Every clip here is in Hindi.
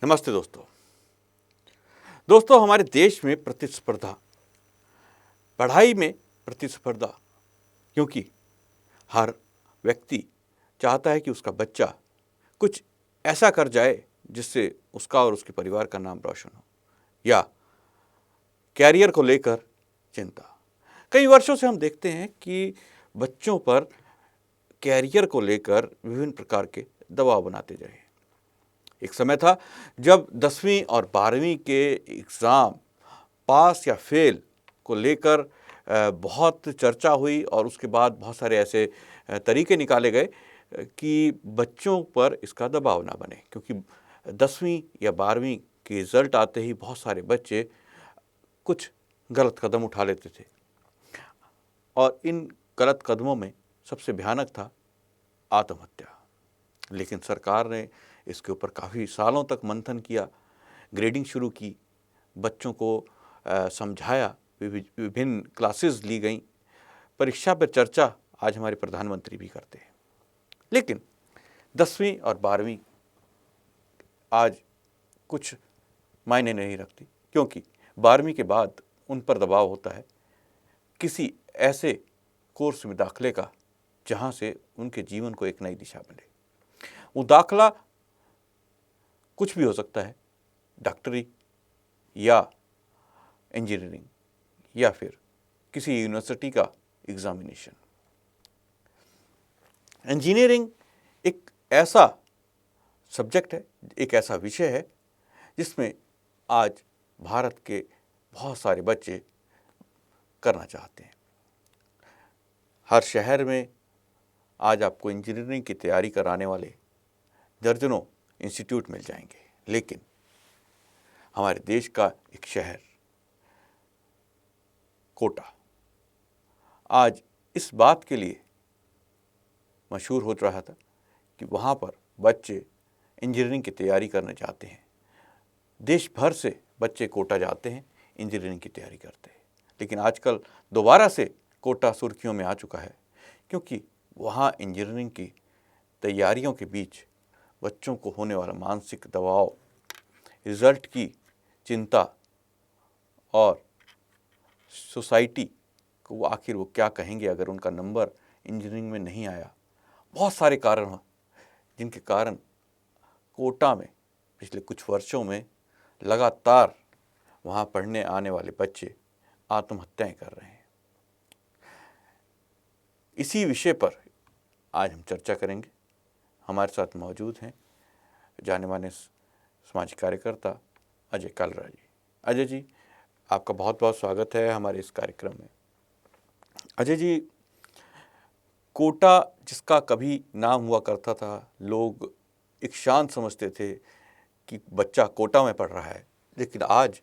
नमस्ते दोस्तों हमारे देश में प्रतिस्पर्धा, पढ़ाई में प्रतिस्पर्धा, क्योंकि हर व्यक्ति चाहता है कि उसका बच्चा कुछ ऐसा कर जाए जिससे उसका और उसके परिवार का नाम रोशन हो, या कैरियर को लेकर चिंता। कई वर्षों से हम देखते हैं कि बच्चों पर कैरियर को लेकर विभिन्न प्रकार के दबाव बनाते गए। एक समय था जब 10वीं और 12वीं के एग्ज़ाम पास या फेल को लेकर बहुत चर्चा हुई और उसके बाद बहुत सारे ऐसे तरीके निकाले गए कि बच्चों पर इसका दबाव ना बने, क्योंकि 10वीं या 12वीं के रिज़ल्ट आते ही बहुत सारे बच्चे कुछ गलत कदम उठा लेते थे और इन गलत कदमों में सबसे भयानक था आत्महत्या। लेकिन सरकार ने इसके ऊपर काफ़ी सालों तक मंथन किया, ग्रेडिंग शुरू की, बच्चों को समझाया, विभिन्न क्लासेस ली गई, परीक्षा पर चर्चा आज हमारे प्रधानमंत्री भी करते हैं। लेकिन 10वीं और 12वीं आज कुछ मायने नहीं रखती, क्योंकि 12वीं के बाद उन पर दबाव होता है किसी ऐसे कोर्स में दाखिले का जहाँ से उनके जीवन को एक नई दिशा मिले। वो दाखला कुछ भी हो सकता है, डॉक्टरी या इंजीनियरिंग या फिर किसी यूनिवर्सिटी का एग्जामिनेशन। इंजीनियरिंग एक ऐसा सब्जेक्ट है, एक ऐसा विषय है जिसमें आज भारत के बहुत सारे बच्चे करना चाहते हैं। हर शहर में आज आपको इंजीनियरिंग की तैयारी कराने वाले दर्जनों इंस्टीट्यूट मिल जाएंगे, लेकिन हमारे देश का एक शहर कोटा आज इस बात के लिए मशहूर हो रहा था कि वहाँ पर बच्चे इंजीनियरिंग की तैयारी करने जाते हैं। देश भर से बच्चे कोटा जाते हैं, इंजीनियरिंग की तैयारी करते हैं। लेकिन आजकल दोबारा से कोटा सुर्खियों में आ चुका है, क्योंकि वहाँ इंजीनियरिंग की तैयारियों के बीच बच्चों को होने वाला मानसिक दबाव, रिज़ल्ट की चिंता और सोसाइटी को आखिर वो क्या कहेंगे अगर उनका नंबर इंजीनियरिंग में नहीं आया। बहुत सारे कारण हैं जिनके कारण कोटा में पिछले कुछ वर्षों में लगातार वहाँ पढ़ने आने वाले बच्चे आत्महत्याएं कर रहे हैं। इसी विषय पर आज हम चर्चा करेंगे। हमारे साथ मौजूद हैं जाने माने सामाजिक कार्यकर्ता अजय कालरा जी। अजय जी, आपका बहुत बहुत स्वागत है हमारे इस कार्यक्रम में। अजय जी, कोटा जिसका कभी नाम हुआ करता था, लोग एक शान समझते थे कि बच्चा कोटा में पढ़ रहा है, लेकिन आज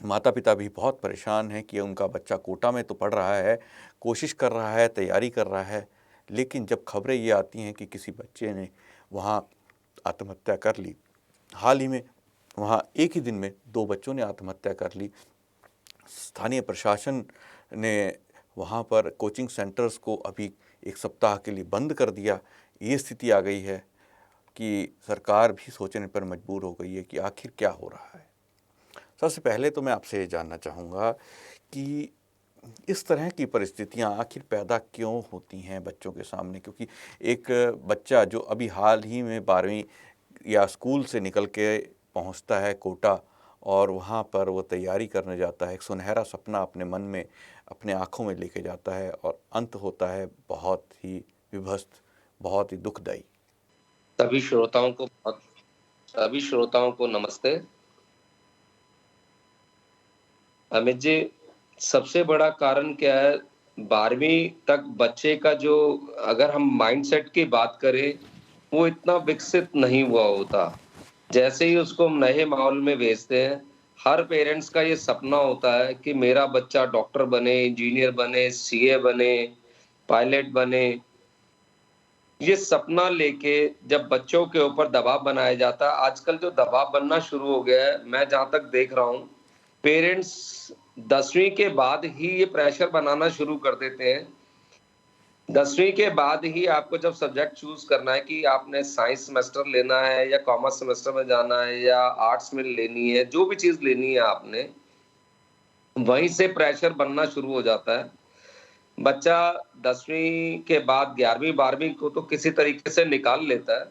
माता पिता भी बहुत परेशान हैं कि उनका बच्चा कोटा में तो पढ़ रहा है, कोशिश कर रहा है, तैयारी कर रहा है, लेकिन जब खबरें ये आती हैं कि किसी बच्चे ने वहाँ आत्महत्या कर ली, हाल ही में वहाँ एक ही दिन में 2 बच्चों ने आत्महत्या कर ली, स्थानीय प्रशासन ने वहाँ पर कोचिंग सेंटर्स को अभी 1 सप्ताह के लिए बंद कर दिया। ये स्थिति आ गई है कि सरकार भी सोचने पर मजबूर हो गई है कि आखिर क्या हो रहा है। सबसे पहले तो मैं आपसे ये जानना चाहूँगा कि इस तरह की परिस्थितियाँ आखिर पैदा क्यों होती हैं बच्चों के सामने, क्योंकि एक बच्चा जो अभी हाल ही में 12वीं या स्कूल से निकल के पहुँचता है कोटा और वहाँ पर वो तैयारी करने जाता है, एक सुनहरा सपना अपने मन में, अपने आँखों में लेके जाता है और अंत होता है बहुत ही विभत्स, बहुत ही दुखदायी। सभी श्रोताओं को नमस्ते। अमित जी, सबसे बड़ा कारण क्या है, 12वीं तक बच्चे का जो, अगर हम माइंडसेट की बात करें, वो इतना विकसित नहीं हुआ होता। जैसे ही उसको हम नए माहौल में भेजते हैं, हर पेरेंट्स का ये सपना होता है कि मेरा बच्चा डॉक्टर बने, इंजीनियर बने, सीए बने, पायलट बने। ये सपना लेके जब बच्चों के ऊपर दबाव बनाया जाता है, आजकल जो दबाव बनना शुरू हो गया है, मैं जहाँ तक देख रहा हूँ, पेरेंट्स 10वीं के बाद ही ये प्रेशर बनाना शुरू कर देते हैं 10वीं के बाद ही आपको जब सब्जेक्ट चूज़ करना है कि आपने साइंस सेमेस्टर लेना है या कॉमर्स सेमेस्टर में जाना है या आर्ट्स में लेनी है, जो भी चीज़ लेनी है आपने, वहीं से प्रेशर बनना शुरू हो जाता है। बच्चा 10वीं के बाद 11वीं 12वीं को तो किसी तरीके से निकाल लेता है।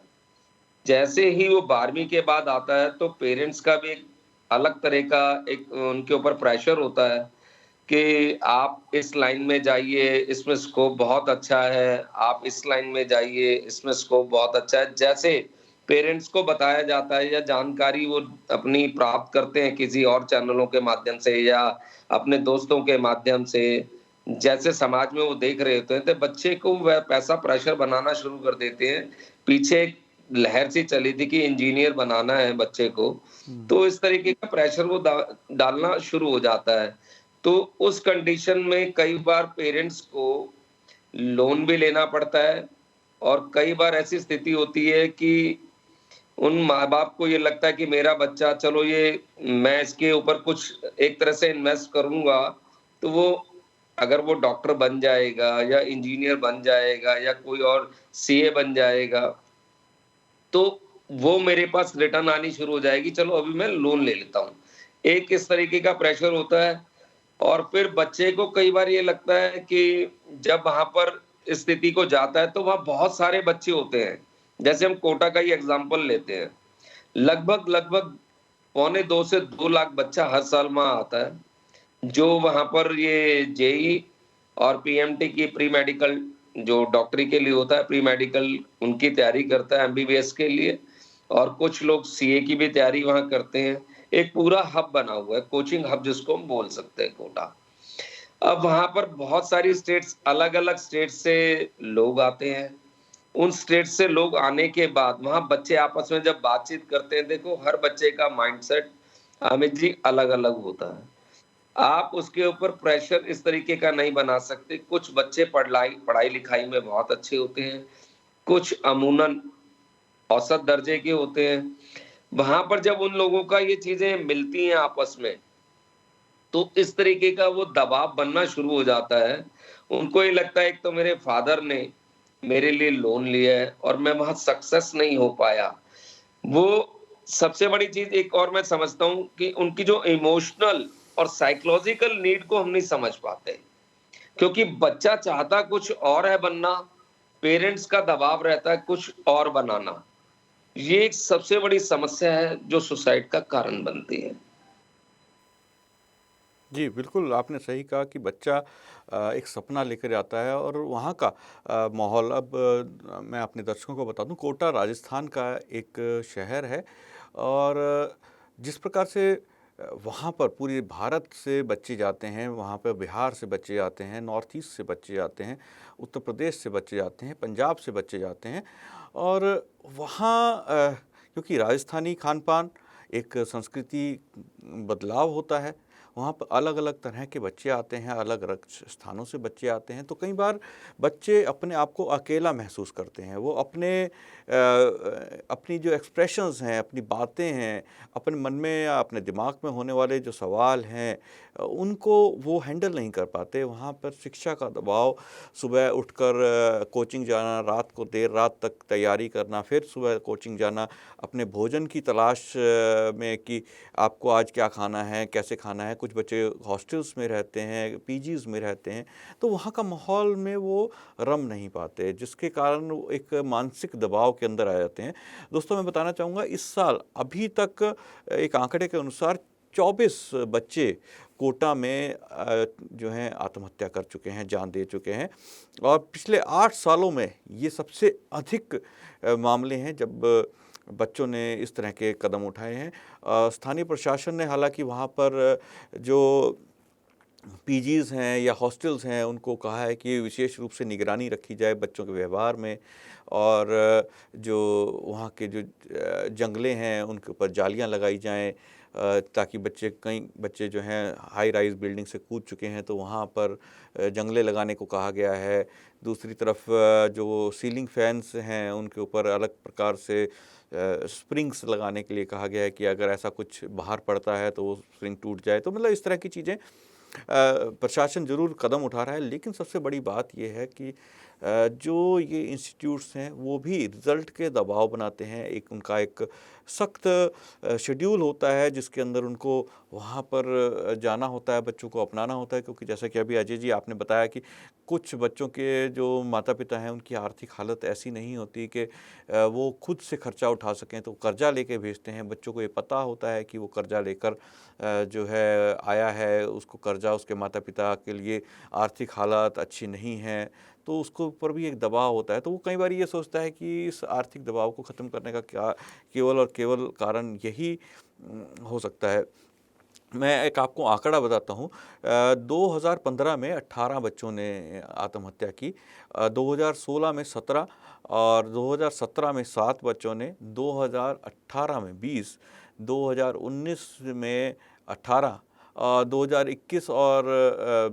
जैसे ही वो 12वीं के बाद आता है, तो पेरेंट्स का भी एक अलग तरह का एक उनके ऊपर प्रेशर होता है कि आप इस लाइन में जाइए, इसमें स्कोप बहुत अच्छा है, आप इस लाइन में जाइए, इसमें स्कोप बहुत अच्छा है। जैसे पेरेंट्स को बताया जाता है या जानकारी वो अपनी प्राप्त करते हैं किसी और चैनलों के माध्यम से या अपने दोस्तों के माध्यम से, जैसे समाज में वो देख रहे होते हैं, तो बच्चे को वह वैसा प्रेशर बनाना शुरू कर देते हैं। पीछे एक लहर सी चली थी कि इंजीनियर बनाना है बच्चे को, हुँ। तो इस तरीके का प्रेशर वो डालना शुरू हो जाता है। तो उस कंडीशन में कई बार पेरेंट्स को लोन भी लेना पड़ता है और कई बार ऐसी स्थिति होती है कि उन माँ-बाप को ये लगता है कि मेरा बच्चा चलो ये मैं इसके ऊपर कुछ एक तरह से इन्वेस्ट करूँगा, तो वो अगर वो डॉक्टर बन जाएगा या इंजीनियर बन जाएगा या कोई और सीए बन जाएगा, तो वो मेरे पास रिटर्न आनी शुरू हो जाएगी, चलो अभी मैं लोन ले लेता हूँ। एक इस तरीके का प्रेशर होता है और फिर बच्चे को कई बार ये लगता है कि जब वहाँ पर स्थिति को जाता है, तो वहाँ बहुत सारे बच्चे होते हैं। जैसे हम कोटा का ही एग्ज़ाम्पल लेते हैं। लगभग पौने 2 से 2 लाख बच्चा हर साल वहाँ आता है, जो वहाँ पर ये जेईई और पीएमटी की प्री मेडिकल जो डॉक्टरी के लिए होता है, प्री मेडिकल उनकी तैयारी करता है एमबीबीएस के लिए और कुछ लोग सीए की भी तैयारी वहाँ करते हैं। एक पूरा हब बना हुआ है, कोचिंग हब जिसको हम बोल सकते हैं कोटा। अब वहाँ पर बहुत सारी स्टेट्स अलग-अलग स्टेट से लोग आते हैं। उन स्टेट से लोग आने के बाद वहाँ बच्चे आपस में जब बातचीत करते हैं, देखो हर बच्चे का माइंडसेट अमित जी अलग-अलग होता है। आप उसके ऊपर प्रेशर इस तरीके का नहीं बना सकते। कुछ बच्चे पढ़ाई-लिखाई में बहुत अच्छे होते हैं, कुछ अमूमन औसत दर्जे के होते हैं। वहाँ पर जब उन लोगों का ये चीज़ें मिलती हैं आपस में, तो इस तरीके का वो दबाव बनना शुरू हो जाता है। उनको ये लगता है एक तो मेरे फ़ादर ने मेरे लिए लोन लिया है और मैं वहाँ सक्सेस नहीं हो पाया। वो सबसे बड़ी चीज़ एक और मैं समझता हूँ कि उनकी जो इमोशनल और साइकोलॉजिकल नीड को हम नहीं समझ पाते। क्योंकि बच्चा चाहता कुछ और है बनना, पेरेंट्स का दबाव रहता है कुछ और बनाना। ये एक सबसे बड़ी समस्या है जो सुसाइड का कारण बनती है। जी, बिल्कुल आपने सही कहा कि बच्चा एक सपना लेकर आता है और वहाँ का माहौल अब मैं अपने दर्शकों को बता दूँ कोटा राजस्थान का एक शहर है और जिस प्रकार से वहाँ पर पूरे भारत से बच्चे जाते हैं, वहाँ पे बिहार से बच्चे आते हैं, नॉर्थ ईस्ट से बच्चे आते हैं, उत्तर प्रदेश से बच्चे जाते हैं, पंजाब से बच्चे जाते हैं और वहाँ क्योंकि राजस्थानी खान-पान एक संस्कृति बदलाव होता है वहाँ पर अलग-अलग तरह के बच्चे आते हैं, अलग-अलग स्थानों से बच्चे आते हैं, तो कई बार बच्चे अपने आप को अकेला महसूस करते हैं। वो अपनी जो एक्सप्रेशंस हैं, अपनी बातें हैं, अपने मन में या अपने दिमाग में होने वाले जो सवाल हैं उनको वो हैंडल नहीं कर पाते। वहाँ पर शिक्षा का दबाव, सुबह उठकर कोचिंग जाना, रात को देर रात तक तैयारी करना, फिर सुबह कोचिंग जाना, अपने भोजन की तलाश में कि आपको आज क्या खाना है, कैसे खाना है। कुछ बच्चे हॉस्टल्स में रहते हैं, पीजीज़ में रहते हैं, तो वहाँ का माहौल में वो रम नहीं पाते, जिसके कारण वो एक मानसिक दबाव के अंदर आ जाते हैं। दोस्तों मैं बताना चाहूँगा इस साल अभी तक एक आंकड़े के अनुसार 24 बच्चे कोटा में जो हैं आत्महत्या कर चुके हैं, जान दे चुके हैं और पिछले 8 सालों में ये सबसे अधिक मामले हैं जब बच्चों ने इस तरह के कदम उठाए हैं। स्थानीय प्रशासन ने हालाँकि वहाँ पर जो पीजीज़ हैं या हॉस्टल्स हैं उनको कहा है कि विशेष रूप से निगरानी रखी जाए बच्चों के व्यवहार में और जो वहाँ के जो जंगले हैं उनके ऊपर जालियाँ लगाई जाएँ ताकि कई बच्चे जो हैं हाई राइज़ बिल्डिंग से कूद चुके हैं तो वहाँ पर जंगले लगाने को कहा गया है। दूसरी तरफ जो सीलिंग फैन्स हैं उनके ऊपर अलग प्रकार से स्प्रिंग्स लगाने के लिए कहा गया है कि अगर ऐसा कुछ बाहर पड़ता है तो वो स्प्रिंग टूट जाए। तो मतलब इस तरह की चीज़ें प्रशासन ज़रूर कदम उठा रहा है लेकिन सबसे बड़ी बात ये है कि जो ये इंस्टीट्यूट्स हैं वो भी रिज़ल्ट के दबाव बनाते हैं। एक उनका एक सख्त शेड्यूल होता है जिसके अंदर उनको वहाँ पर जाना होता है, बच्चों को अपनाना होता है, क्योंकि जैसा कि अभी अजय जी आपने बताया कि कुछ बच्चों के जो माता-पिता हैं उनकी आर्थिक हालत ऐसी नहीं होती कि वो खुद से खर्चा उठा सकें, तो कर्ज़ा लेके भेजते हैं। बच्चों को ये पता होता है कि वो कर्ज़ा लेकर जो है आया है, उसको कर्ज़ा, उसके माता-पिता के लिए आर्थिक हालात अच्छी नहीं हैं, तो उसके ऊपर भी एक दबाव होता है। तो वो कई बार ये सोचता है कि इस आर्थिक दबाव को ख़त्म करने का क्या केवल और केवल कारण यही हो सकता है। मैं एक आपको आंकड़ा बताता हूँ। 2015 में 18 बच्चों ने आत्महत्या की, 2016 में 17 और 2017 में 7 बच्चों ने, 2018 में 20, 2019 में 18, 2021 और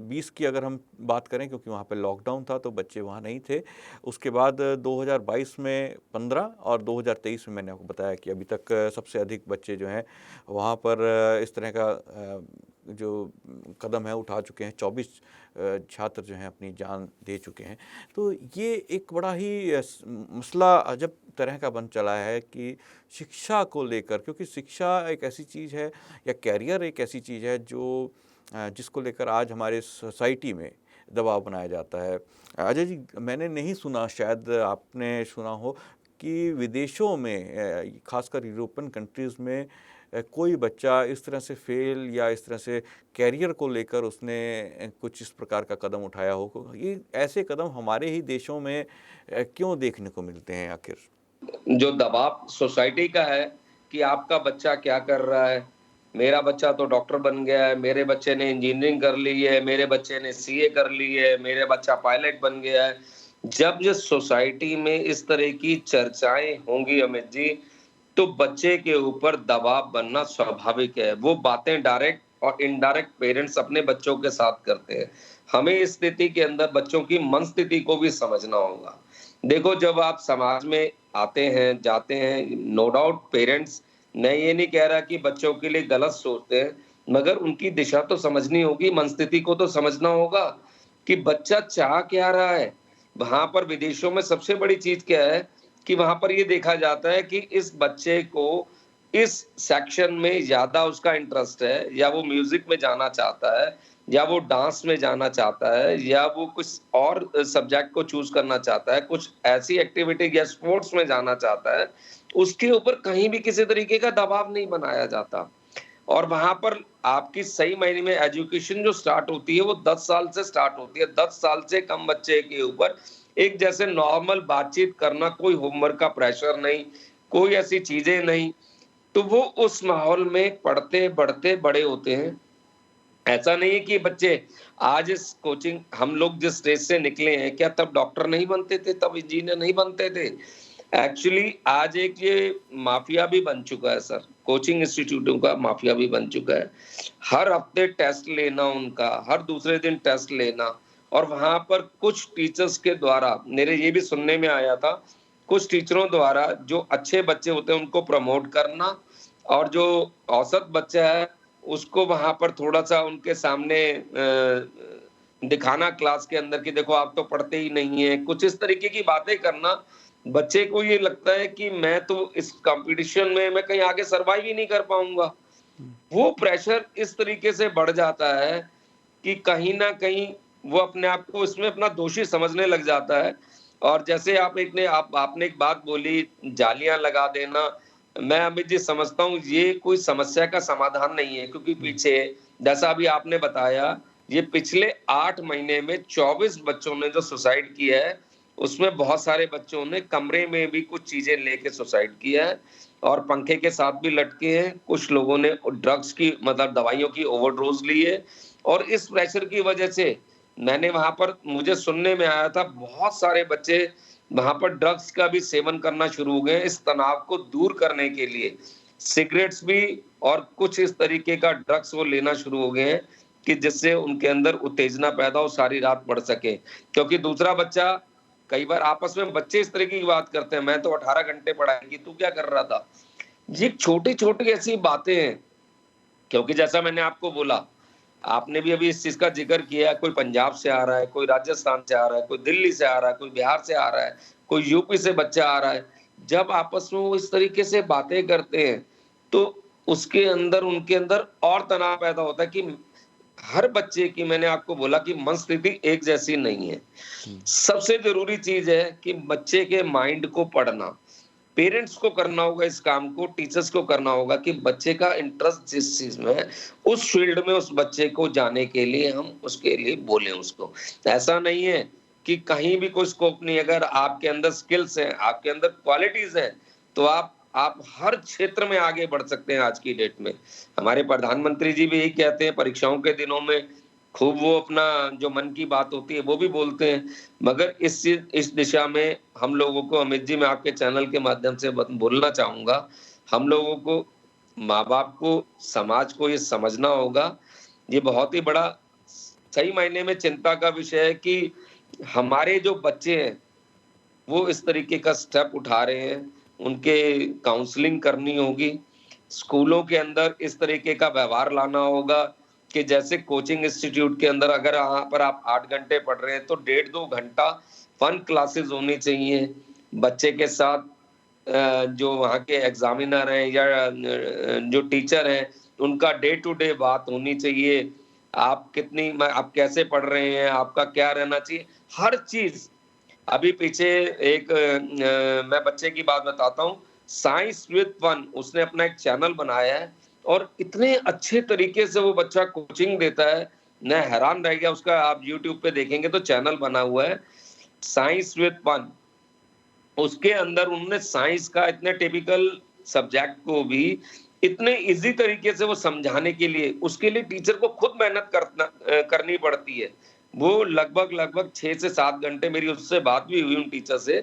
20 की अगर हम बात करें, क्योंकि वहाँ पे लॉकडाउन था तो बच्चे वहाँ नहीं थे। उसके बाद 2022 में 15 और 2023 में मैंने आपको बताया कि अभी तक सबसे अधिक बच्चे जो हैं वहाँ पर इस तरह का जो कदम है उठा चुके हैं। 24 छात्र जो हैं अपनी जान दे चुके हैं। तो ये एक बड़ा ही मसला अजब तरह का बन चला है कि शिक्षा को लेकर, क्योंकि शिक्षा एक ऐसी चीज़ है या करियर एक ऐसी चीज़ है जो जिसको लेकर आज हमारे सोसाइटी में दबाव बनाया जाता है। अजय जी, मैंने नहीं सुना, शायद आपने सुना हो कि विदेशों में खासकर यूरोपियन कंट्रीज़ में कोई बच्चा इस तरह से फेल या इस तरह से करियर को लेकर उसने कुछ इस प्रकार का कदम उठाया हो। ये ऐसे कदम हमारे ही देशों में क्यों देखने को मिलते हैं आखिर? जो दबाव सोसाइटी का है कि आपका बच्चा क्या कर रहा है, मेरा बच्चा तो डॉक्टर बन गया है, मेरे बच्चे ने इंजीनियरिंग कर ली है, मेरे बच्चे ने सीए कर ली है, मेरे बच्चा पायलट बन गया है। जब ये सोसाइटी में इस तरह की चर्चाएँ होंगी अमित जी, तो बच्चे के ऊपर दबाव बनना स्वाभाविक है। वो बातें डायरेक्ट और इनडायरेक्ट पेरेंट्स अपने बच्चों के साथ करते हैं। हमें इस स्थिति के अंदर बच्चों की मन स्थिति को भी समझना होगा। देखो, जब आप समाज में आते हैं, जाते हैं, नो डाउट पेरेंट्स, मैं ये नहीं कह रहा कि बच्चों के लिए गलत सोचते हैं, मगर उनकी दिशा तो समझनी होगी, मन स्थिति को तो समझना होगा कि बच्चा चाह क्या रहा है। वहाँ पर विदेशों में सबसे बड़ी चीज़ क्या है कि वहाँ पर ये देखा जाता है कि इस बच्चे को इस सेक्शन में ज़्यादा उसका इंटरेस्ट है, या वो म्यूज़िक में जाना चाहता है, या वो डांस में जाना चाहता है, या वो कुछ और सब्जेक्ट को चूज़ करना चाहता है, कुछ ऐसी एक्टिविटी या स्पोर्ट्स में जाना चाहता है, उसके ऊपर कहीं भी किसी तरीके का दबाव नहीं बनाया जाता। और वहाँ पर आपकी सही मायने में एजुकेशन जो स्टार्ट होती है, वो 10 साल से स्टार्ट होती है। 10 साल से कम बच्चे के ऊपर एक जैसे नॉर्मल बातचीत करना, कोई होमवर्क का प्रेशर नहीं, कोई ऐसी चीज़ें नहीं, तो वो उस माहौल में पढ़ते-बढ़ते बड़े होते हैं। ऐसा नहीं है कि बच्चे आज इस कोचिंग, हम लोग जिस स्टेज से निकले हैं, क्या तब डॉक्टर नहीं बनते थे, तब इंजीनियर नहीं बनते थे? एक्चुअली आज एक ये माफिया भी बन चुका है सर, कोचिंग इंस्टीट्यूटों का माफिया भी बन चुका है। हर हफ्ते टेस्ट लेना उनका, हर दूसरे दिन टेस्ट लेना, और वहाँ पर कुछ टीचर्स के द्वारा, मेरे ये भी सुनने में आया था, कुछ टीचरों द्वारा जो अच्छे बच्चे होते हैं उनको प्रमोट करना, और जो औसत बच्चा है उसको वहाँ पर थोड़ा-सा उनके सामने दिखाना क्लास के अंदर कि देखो आप तो पढ़ते ही नहीं हैं। कुछ इस तरीके की बातें करना, बच्चे को ये लगता है कि मैं तो इस कॉम्पिटिशन में मैं कहीं आगे सर्वाइव ही नहीं कर पाऊँगा। वो प्रेशर इस तरीके से बढ़ जाता है कि कहीं न कहीं वो अपने आप को इसमें अपना दोषी समझने लग जाता है। और जैसे आपने एक बात बोली, जालियाँ लगा देना, मैं अमित जी समझता हूँ ये कोई समस्या का समाधान नहीं है, क्योंकि पीछे जैसा अभी आपने बताया, ये पिछले 8 महीने में 24 बच्चों ने जो सुसाइड किया है, उसमें बहुत सारे बच्चों ने कमरे में भी कुछ चीज़ें लेके सुसाइड किया है, और पंखे के साथ भी लटके हैं। कुछ लोगों ने ड्रग्स की, मतलब दवाइयों की ओवरडोज़ ली है, और इस प्रेशर की वजह से मैंने वहाँ पर, मुझे सुनने में आया था, बहुत सारे बच्चे वहाँ पर ड्रग्स का भी सेवन करना शुरू हो गए हैं, इस तनाव को दूर करने के लिए। सिगरेट्स भी और कुछ इस तरीके का ड्रग्स वो लेना शुरू हो गए हैं कि जिससे उनके अंदर उत्तेजना पैदा हो, सारी रात पढ़ सकें। क्योंकि दूसरा बच्चा, कई बार आपस में बच्चे इस तरीके की बात करते हैं, मैं तो 18 घंटे पढ़ाई की, तू क्या कर रहा था? ये छोटी-छोटी ऐसी बातें हैं, क्योंकि जैसा मैंने आपको बोला, आपने भी अभी इस चीज़ का ज़िक्र किया, कोई पंजाब से आ रहा है, कोई राजस्थान से आ रहा है, कोई दिल्ली से आ रहा है, कोई बिहार से आ रहा है, कोई यूपी से बच्चा आ रहा है। जब आपस में वो इस तरीके से बातें करते हैं, तो उसके अंदर उनके अंदर और तनाव पैदा होता है कि हर बच्चे की, मैंने आपको बोला कि मनस्थिति एक जैसी नहीं है। हुँ, सबसे ज़रूरी चीज़ है कि बच्चे के माइंड को पढ़ना। पेरेंट्स को करना होगा इस काम को, टीचर्स को करना होगा कि बच्चे का इंटरेस्ट जिस चीज़ में है, उस फ़ील्ड में उस बच्चे को जाने के लिए हम उसके लिए बोलें उसको। ऐसा नहीं है कि कहीं भी कोई स्कोप नहीं है, अगर आपके अंदर स्किल्स हैं, आपके अंदर क्वालिटीज़ हैं, तो आप हर क्षेत्र में आगे बढ़ सकते हैं आज की डेट में। हमारे प्रधानमंत्री जी भी यही कहते हैं, परीक्षाओं के दिनों में खूब वो अपना जो मन की बात होती है, वो भी बोलते हैं। मगर इस दिशा में हम लोगों को, अमित जी, मैं आपके चैनल के माध्यम से बोलना चाहूंगा, हम लोगों को, माँ बाप को, समाज को ये समझना होगा, ये बहुत ही बड़ा सही मायने में चिंता का विषय है कि हमारे जो बच्चे हैं वो इस तरीके का स्टेप उठा रहे हैं, उनके काउंसलिंग करनी होगी, स्कूलों के अंदर इस तरीके का व्यवहार लाना होगा कि जैसे कोचिंग इंस्टीट्यूट के अंदर अगर वहाँ पर आप 8 घंटे पढ़ रहे हैं, तो डेढ़ 2 घंटा फन क्लासेस होनी चाहिए। बच्चे के साथ जो वहाँ के एग्ज़ामिनर हैं या जो टीचर हैं, उनका डे टू डे बात होनी चाहिए। आप कैसे पढ़ रहे हैं, आपका क्या रहना चाहिए, हर चीज़। अभी पीछे एक मैं बच्चे की बात बताता हूँ, साइंस विद फन उसने अपना एक चैनल बनाया है और इतने अच्छे तरीके से वो बच्चा कोचिंग देता है, मैं हैरान रह गया। उसका आप यूट्यूब पे देखेंगे तो चैनल बना हुआ है, साइंस विद फन। उसके अंदर उन्होंने साइंस का इतने टिपिकल सब्जेक्ट को भी इतने ईज़ी तरीके से वो समझाने के लिए, उसके लिए टीचर को खुद मेहनत करनी पड़ती है। वो लगभग 6 से 7 घंटे, मेरी उससे बात भी हुई उन टीचर से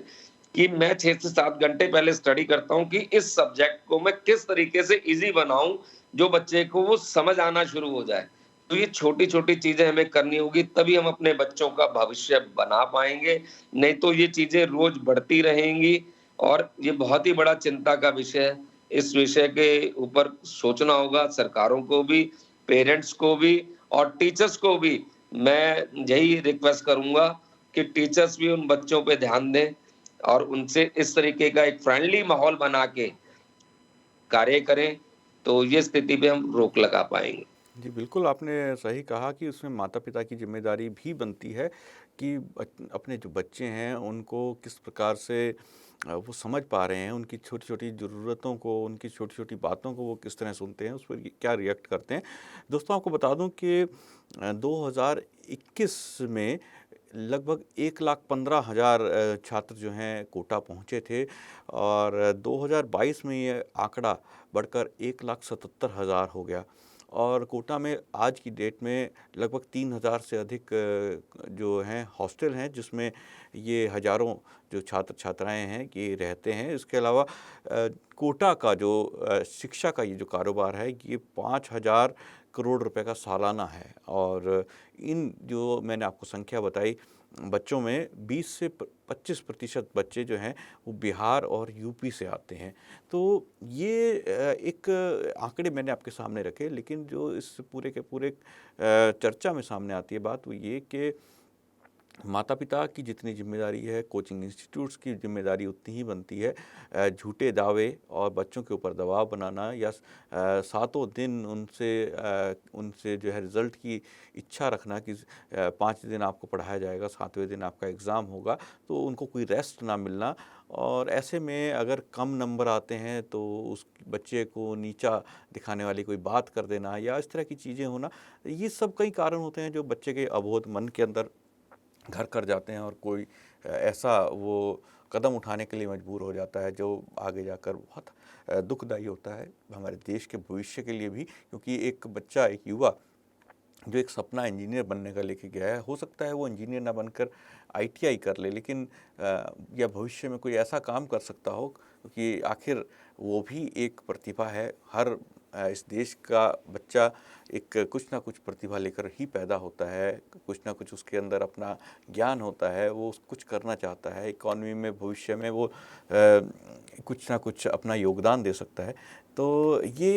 कि मैं 6 से 7 घंटे पहले स्टडी करता हूँ कि इस सब्जेक्ट को मैं किस तरीके से ईज़ी बनाऊँ, जो बच्चे को वो समझ आना शुरू हो जाए। तो ये छोटी-छोटी चीज़ें हमें करनी होगी, तभी हम अपने बच्चों का भविष्य बना पाएँगे, नहीं तो ये चीज़ें रोज़ बढ़ती रहेंगी और ये बहुत ही बड़ा चिंता का विषय है। इस विषय के ऊपर सोचना होगा सरकारों को भी, पेरेंट्स को भी और टीचर्स को भी। मैं यही रिक्वेस्ट करूँगा कि टीचर्स भी उन बच्चों पे ध्यान दें और उनसे इस तरीके का एक फ्रेंडली माहौल बना के कार्य करें, तो ये स्थिति पे हम रोक लगा पाएँगे। जी, बिल्कुल आपने सही कहा कि उसमें माता-पिता की ज़िम्मेदारी भी बनती है कि अपने जो बच्चे हैं उनको किस प्रकार से वो समझ पा रहे हैं, उनकी छोटी-छोटी ज़रूरतों को, उनकी छोटी-छोटी बातों को वो किस तरह सुनते हैं, उस पर क्या रिएक्ट करते हैं। दोस्तों आपको बता दूँ कि 2021 में लगभग 1,15,000 छात्र जो हैं कोटा पहुँचे थे और 2022 में ये आंकड़ा बढ़कर 1,77,000 हो गया। और कोटा में आज की डेट में लगभग 3,000 से अधिक जो हैं हॉस्टल हैं जिसमें ये हज़ारों जो छात्र-छात्राएँ हैं ये रहते हैं। इसके अलावा कोटा का जो शिक्षा का ये जो कारोबार है ये 5,000 करोड़ रुपए का सालाना है और इन जो मैंने आपको संख्या बताई बच्चों में 20 से 25% बच्चे जो हैं वो बिहार और यूपी से आते हैं। तो ये एक आंकड़े मैंने आपके सामने रखे लेकिन जो इस पूरे के पूरे चर्चा में सामने आती है बात वो ये कि माता-पिता की जितनी ज़िम्मेदारी है, कोचिंग इंस्टीट्यूट्स की ज़िम्मेदारी उतनी ही बनती है। झूठे दावे और बच्चों के ऊपर दबाव बनाना या सातों दिन उनसे जो है रिज़ल्ट की इच्छा रखना कि 5 दिन आपको पढ़ाया जाएगा, 7वें दिन आपका एग्ज़ाम होगा, तो उनको कोई रेस्ट ना मिलना और ऐसे में अगर कम नंबर आते हैं तो उस बच्चे को नीचा दिखाने वाली कोई बात कर देना या इस तरह की चीज़ें होना, ये सब कई कारण होते हैं जो बच्चे के अबोध मन के अंदर घर कर जाते हैं और कोई ऐसा वो कदम उठाने के लिए मजबूर हो जाता है जो आगे जाकर बहुत दुखदाई होता है हमारे देश के भविष्य के लिए भी क्योंकि एक बच्चा एक युवा जो एक सपना इंजीनियर बनने का लेके गया है हो सकता है वो इंजीनियर ना बनकर आईटीआई कर ले लेकिन या भविष्य में कोई ऐसा काम कर सकता हो क्योंकि आखिर वो भी एक प्रतिभा है हर इस देश का बच्चा एक कुछ ना कुछ प्रतिभा लेकर ही पैदा होता है, कुछ ना कुछ उसके अंदर अपना ज्ञान होता है, वो कुछ करना चाहता है, इकॉनमी में भविष्य में वो कुछ ना कुछ अपना योगदान दे सकता है। तो ये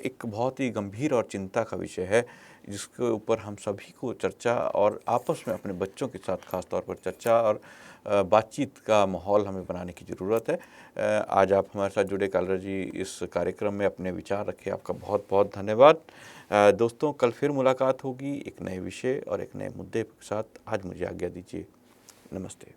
एक बहुत ही गंभीर और चिंता का विषय है, जिसके ऊपर हम सभी को चर्चा और आपस में अपने बच्चों के साथ ख़ास तौर पर चर्चा और बातचीत का माहौल हमें बनाने की ज़रूरत है। आज आप हमारे साथ जुड़े, कालरा जी, इस कार्यक्रम में अपने विचार रखे, आपका बहुत बहुत धन्यवाद। दोस्तों, कल फिर मुलाकात होगी एक नए विषय और एक नए मुद्दे के साथ। आज मुझे आज्ञा दीजिए। नमस्ते।